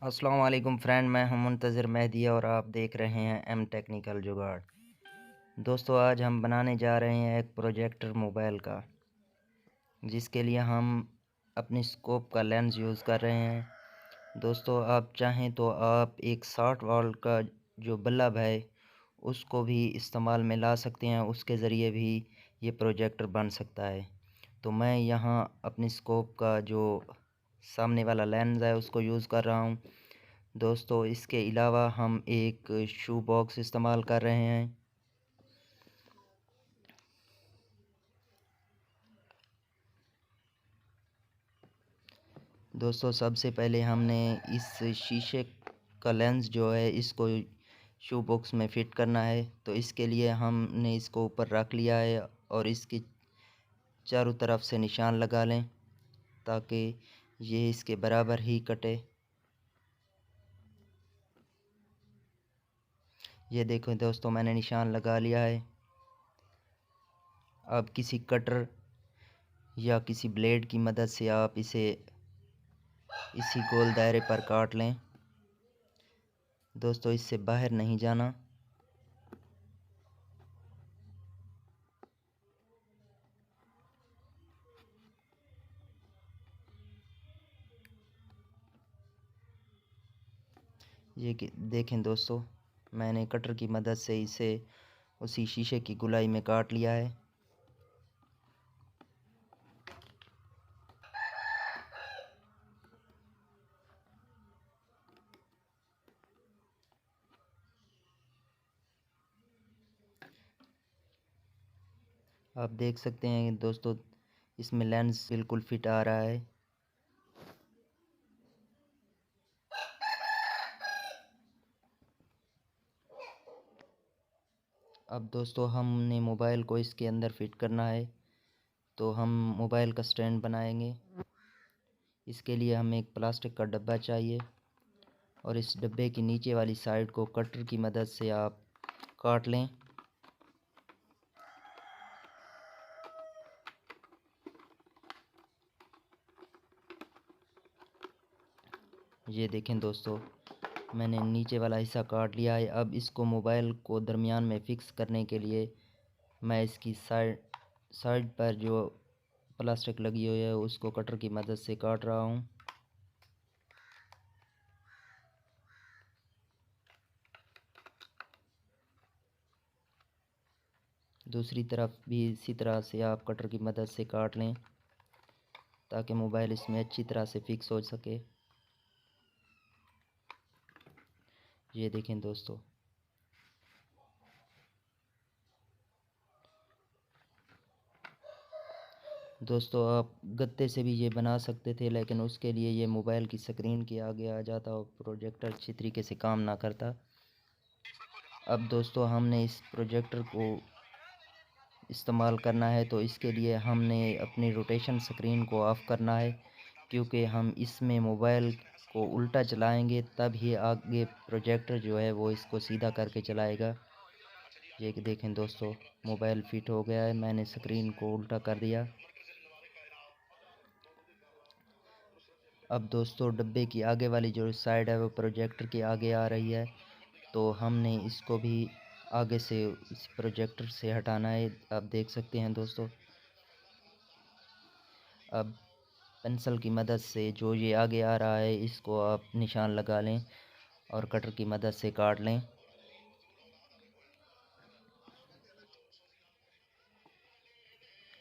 अस्सलाम वालेकुम फ्रेंड, मैं हूं मुंतज़िर मेहदी और आप देख रहे हैं एम टेक्निकल जुगाड़। दोस्तों, आज हम बनाने जा रहे हैं एक प्रोजेक्टर मोबाइल का, जिसके लिए हम अपनी स्कोप का लेंस यूज़ कर रहे हैं। दोस्तों, आप चाहें तो आप एक 60 वाट का जो बल्ब है उसको भी इस्तेमाल में ला सकते हैं, उसके ज़रिए भी ये प्रोजेक्टर बन सकता है। तो मैं यहाँ अपनी स्कोप का जो सामने वाला लेंस है उसको यूज़ कर रहा हूँ। दोस्तों, इसके अलावा हम एक शू बॉक्स इस्तेमाल कर रहे हैं। दोस्तों, सबसे पहले हमने इस शीशे का लेंस जो है इसको शू बॉक्स में फ़िट करना है। तो इसके लिए हमने इसको ऊपर रख लिया है और इसके चारों तरफ से निशान लगा लें ताकि ये इसके बराबर ही कटे। ये देखो दोस्तों, मैंने निशान लगा लिया है। अब किसी कटर या किसी ब्लेड की मदद से आप इसे इसी गोल दायरे पर काट लें। दोस्तों, इससे बाहर नहीं जाना। ये देखें दोस्तों, मैंने कटर की मदद से इसे उसी शीशे की गोलाई में काट लिया है। आप देख सकते हैं दोस्तों, इसमें लेंस बिल्कुल फिट आ रहा है। अब दोस्तों, हमने मोबाइल को इसके अंदर फिट करना है। तो हम मोबाइल का स्टैंड बनाएंगे। इसके लिए हमें एक प्लास्टिक का डब्बा चाहिए और इस डब्बे की नीचे वाली साइड को कटर की मदद से आप काट लें। ये देखें दोस्तों, मैंने नीचे वाला हिस्सा काट लिया है। अब इसको मोबाइल को दरमियान में फ़िक्स करने के लिए मैं इसकी साइड साइड पर जो प्लास्टिक लगी हुई है उसको कटर की मदद से काट रहा हूँ। दूसरी तरफ भी इसी तरह से आप कटर की मदद से काट लें ताकि मोबाइल इसमें अच्छी तरह से फिक्स हो सके। ये देखें दोस्तों, आप गत्ते से भी ये बना सकते थे, लेकिन उसके लिए ये मोबाइल की स्क्रीन के आगे आ जाता और प्रोजेक्टर अच्छी तरीके से काम ना करता। अब दोस्तों, हमने इस प्रोजेक्टर को इस्तेमाल करना है तो इसके लिए हमने अपनी रोटेशन स्क्रीन को ऑफ़ करना है, क्योंकि हम इसमें मोबाइल को उल्टा चलाएंगे तब ही आगे प्रोजेक्टर जो है वो इसको सीधा करके चलाएगा। ये देखें दोस्तों, मोबाइल फिट हो गया है। मैंने स्क्रीन को उल्टा कर दिया। अब दोस्तों, डब्बे की आगे वाली जो साइड है वो प्रोजेक्टर के आगे आ रही है, तो हमने इसको भी आगे से इस प्रोजेक्टर से हटाना है। आप देख सकते हैं दोस्तों, अब पेंसिल की मदद से जो ये आगे आ रहा है इसको आप निशान लगा लें और कटर की मदद से काट लें।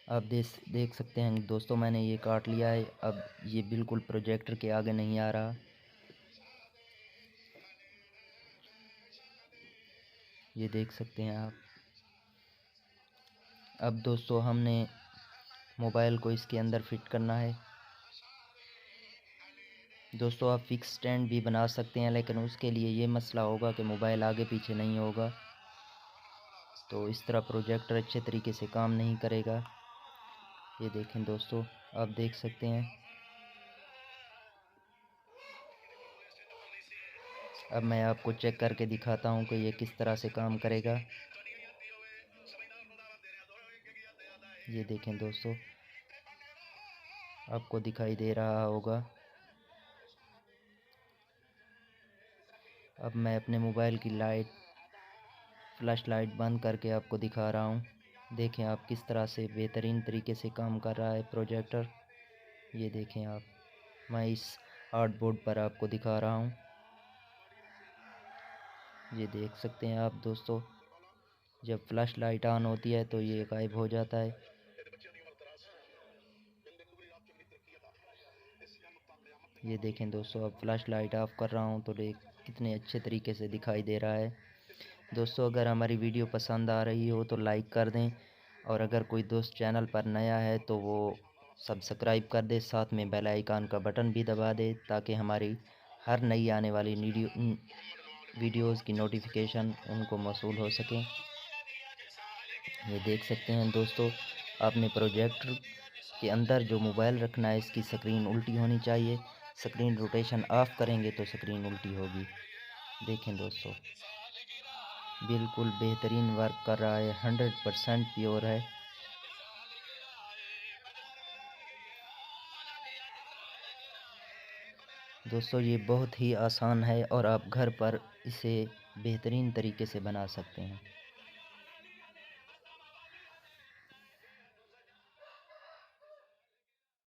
आप देख सकते हैं दोस्तों, मैंने ये काट लिया है। अब ये बिल्कुल प्रोजेक्टर के आगे नहीं आ रहा। ये देख सकते हैं आप। अब दोस्तों, हमने मोबाइल को इसके अंदर फिट करना है। दोस्तों, आप फिक्स स्टैंड भी बना सकते हैं, लेकिन उसके लिए ये मसला होगा कि मोबाइल आगे पीछे नहीं होगा, तो इस तरह प्रोजेक्टर अच्छे तरीके से काम नहीं करेगा। ये देखें दोस्तों, आप देख सकते हैं। अब मैं आपको चेक करके दिखाता हूँ कि ये किस तरह से काम करेगा। ये देखें दोस्तों, आपको दिखाई दे रहा होगा। अब मैं अपने मोबाइल की फ्लैश लाइट बंद करके आपको दिखा रहा हूँ। देखें आप किस तरह से बेहतरीन तरीके से काम कर रहा है प्रोजेक्टर। ये देखें आप, मैं इस आर्टबोर्ड पर आपको दिखा रहा हूँ। ये देख सकते हैं आप दोस्तों, जब फ्लैश लाइट ऑन होती है तो ये गायब हो जाता है। ये देखें दोस्तों, अब फ्लैश लाइट ऑफ कर रहा हूँ तो देख कितने अच्छे तरीके से दिखाई दे रहा है। दोस्तों अगर हमारी वीडियो पसंद आ रही हो तो लाइक कर दें, और अगर कोई दोस्त चैनल पर नया है तो वो सब्सक्राइब कर दे, साथ में बेल आइकन का बटन भी दबा दे ताकि हमारी हर नई आने वाली वीडियोज़ की नोटिफिकेशन उनको मौसूल हो सके। ये देख सकते हैं दोस्तों, आपने प्रोजेक्टर के अंदर जो मोबाइल रखना है इसकी स्क्रीन उल्टी होनी चाहिए। स्क्रीन रोटेशन ऑफ करेंगे तो स्क्रीन उल्टी होगी। देखें दोस्तों, बिल्कुल बेहतरीन वर्क कर रहा है, 100% प्योर है। दोस्तों ये बहुत ही आसान है और आप घर पर इसे बेहतरीन तरीके से बना सकते हैं।